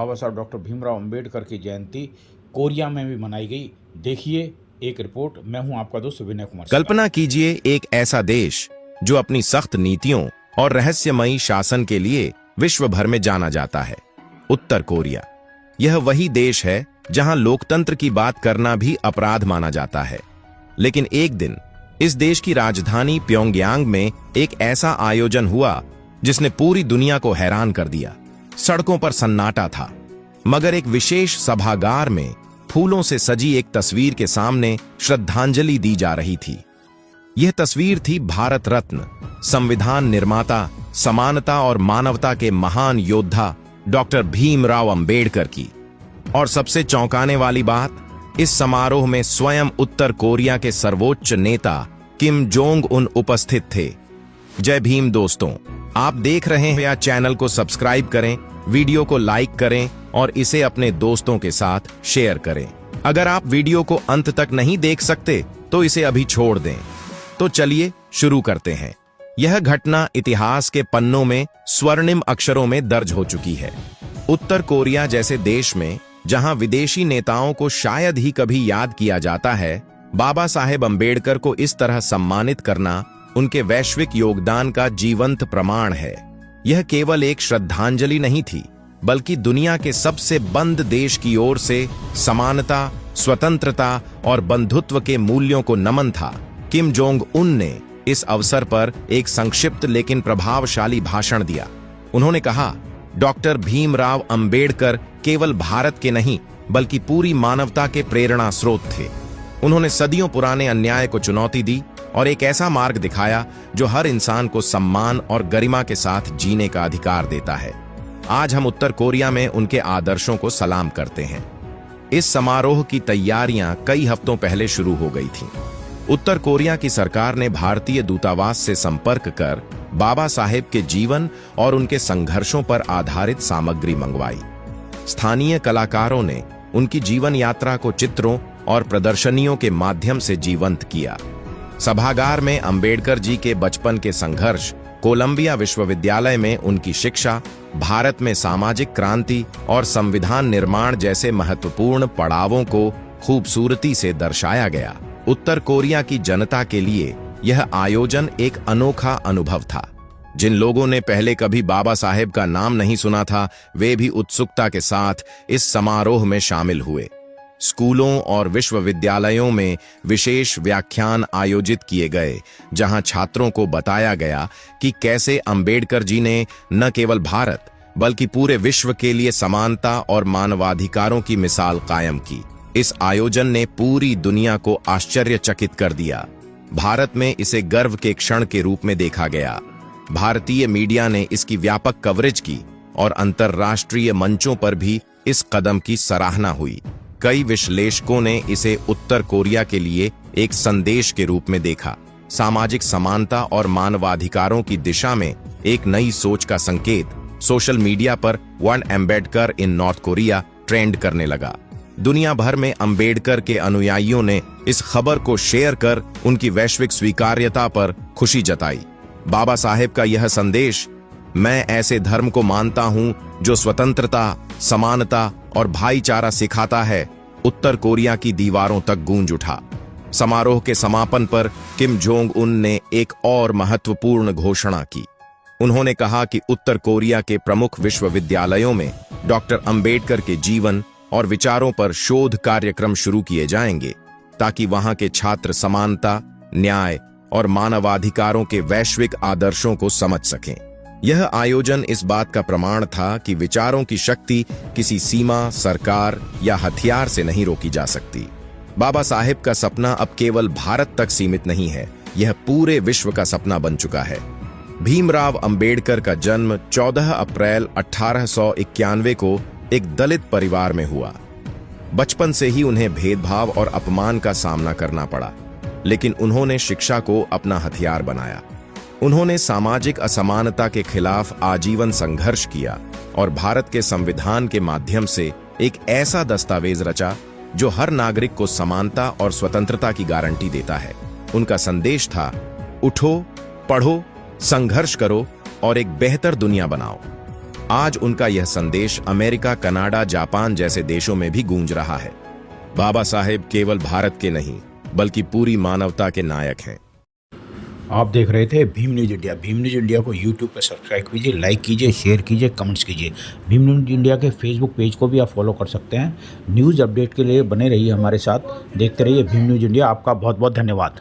बाबा साहब डॉक्टर भीमराव अंबेडकर की जयंती कोरिया में भी मनाई गई। देखिए एक रिपोर्ट। मैं हूं आपका दोस्त विनय कुमार। कल्पना कीजिए एक ऐसा देश जो अपनी सख्त नीतियों और रहस्यमयी शासन के लिए विश्व भर में जाना जाता है, उत्तर कोरिया। यह वही देश है जहां लोकतंत्र की बात करना भी अपराध माना जाता है। लेकिन एक दिन इस देश की राजधानी प्योंगयांग में एक ऐसा आयोजन हुआ जिसने पूरी दुनिया को हैरान कर दिया। सड़कों पर सन्नाटा था, मगर एक विशेष सभागार में फूलों से सजी एक तस्वीर के सामने श्रद्धांजलि दी जा रही थी। यह तस्वीर थी भारत रत्न, संविधान निर्माता, समानता और मानवता के महान योद्धा डॉक्टर भीमराव अंबेडकर की। और सबसे चौंकाने वाली बात, इस समारोह में स्वयं उत्तर कोरिया के सर्वोच्च नेता किम जोंग उन उपस्थित थे। जय भीम दोस्तों, आप देख रहे हैं या चैनल को सब्सक्राइब करें, वीडियो को लाइक करें और इसे अपने दोस्तों के साथ शेयर करें। अगर आप वीडियो को अंत तक नहीं देख सकते तो इसे अभी छोड़ दें। तो चलिए शुरू करते हैं। यह घटना इतिहास के पन्नों में स्वर्णिम अक्षरों में दर्ज हो चुकी है। उत्तर कोरिया जैसे देश में जहां विदेशी नेताओं को शायद ही कभी याद किया जाता है, बाबा साहेब अंबेडकर को इस तरह सम्मानित करना उनके वैश्विक योगदान का जीवंत प्रमाण है। यह केवल एक श्रद्धांजलि नहीं थी, बल्कि दुनिया के सबसे बंद देश की ओर से समानता, स्वतंत्रता और बंधुत्व के मूल्यों को नमन था। किम जोंग उन ने इस अवसर पर एक संक्षिप्त लेकिन प्रभावशाली भाषण दिया। उन्होंने कहा, डॉक्टर भीमराव अंबेडकर केवल भारत के नहीं बल्कि पूरी मानवता के प्रेरणा स्रोत थे। उन्होंने सदियों पुराने अन्याय को चुनौती दी और एक ऐसा मार्ग दिखाया जो हर इंसान को सम्मान और गरिमा के साथ जीने का अधिकार देता है। आज हम उत्तर कोरिया में उनके आदर्शों को सलाम करते हैं। इस समारोह की तैयारियां कई हफ्तों पहले शुरू हो गई थीं। उत्तर कोरिया की सरकार ने भारतीय दूतावास से संपर्क कर बाबा साहेब के जीवन और उनके संघर्षों पर आधारित सामग्री मंगवाई। स्थानीय कलाकारों ने उनकी जीवन यात्रा को चित्रों और प्रदर्शनियों के माध्यम से जीवंत किया। सभागार में अंबेडकर जी के बचपन के संघर्ष, कोलंबिया विश्वविद्यालय में उनकी शिक्षा, भारत में सामाजिक क्रांति और संविधान निर्माण जैसे महत्वपूर्ण पड़ावों को खूबसूरती से दर्शाया गया। उत्तर कोरिया की जनता के लिए यह आयोजन एक अनोखा अनुभव था। जिन लोगों ने पहले कभी बाबा साहेब का नाम नहीं सुना था, वे भी उत्सुकता के साथ इस समारोह में शामिल हुए। स्कूलों और विश्वविद्यालयों में विशेष व्याख्यान आयोजित किए गए, जहां छात्रों को बताया गया कि कैसे अंबेडकर जी ने न केवल भारत बल्कि पूरे विश्व के लिए समानता और मानवाधिकारों की मिसाल कायम की। इस आयोजन ने पूरी दुनिया को आश्चर्यचकित कर दिया। भारत में इसे गर्व के क्षण के रूप में देखा गया। भारतीय मीडिया ने इसकी व्यापक कवरेज की और अंतर्राष्ट्रीय मंचों पर भी इस कदम की सराहना हुई। कई विश्लेषकों ने इसे उत्तर कोरिया के लिए एक संदेश के रूप में देखा। सामाजिक समानता और मानवाधिकारों की दिशा में एक नई सोच का संकेत। सोशल मीडिया पर वन अंबेडकर इन नॉर्थ कोरिया ट्रेंड करने लगा। दुनिया भर में अंबेडकर के अनुयायियों ने इस खबर को शेयर कर उनकी वैश्विक स्वीकार्यता पर खुशी जताई। बाबा साहेब का यह संदेश, मैं ऐसे धर्म को मानता हूं जो स्वतंत्रता, समानता और भाईचारा सिखाता है, उत्तर कोरिया की दीवारों तक गूंज उठा। समारोह के समापन पर किम जोंग उन ने एक और महत्वपूर्ण घोषणा की। उन्होंने कहा कि उत्तर कोरिया के प्रमुख विश्वविद्यालयों में डॉक्टर अंबेडकर के जीवन और विचारों पर शोध कार्यक्रम शुरू किए जाएंगे, ताकि वहां के छात्र समानता, न्याय और मानवाधिकारों के वैश्विक आदर्शों को समझ सकें। यह आयोजन इस बात का प्रमाण था कि विचारों की शक्ति किसी सीमा, सरकार या हथियार से नहीं रोकी जा सकती। बाबा साहेब का सपना अब केवल भारत तक सीमित नहीं है, यह पूरे विश्व का सपना बन चुका है। भीमराव अंबेडकर का जन्म 14 अप्रैल 1891 को एक दलित परिवार में हुआ। बचपन से ही उन्हें भेदभाव और अपमान का सामना करना पड़ा, लेकिन उन्होंने शिक्षा को अपना हथियार बनाया। उन्होंने सामाजिक असमानता के खिलाफ आजीवन संघर्ष किया और भारत के संविधान के माध्यम से एक ऐसा दस्तावेज रचा जो हर नागरिक को समानता और स्वतंत्रता की गारंटी देता है। उनका संदेश था, उठो, पढ़ो, संघर्ष करो और एक बेहतर दुनिया बनाओ। आज उनका यह संदेश अमेरिका, कनाडा, जापान जैसे देशों में भी गूंज रहा है। बाबा साहेब केवल भारत के नहीं बल्कि पूरी मानवता के नायक हैं। आप देख रहे थे Bhim news India. Bhim news India को यूट्यूब पर सब्सक्राइब कीजिए, लाइक कीजिए, शेयर कीजिए, कमेंट्स कीजिए। भीम न्यूज़ इंडिया के फेसबुक पेज को भी आप फॉलो कर सकते हैं। न्यूज़ अपडेट के लिए बने रहिए हमारे साथ, देखते रहिए भीम न्यूज़ इंडिया। आपका बहुत बहुत धन्यवाद।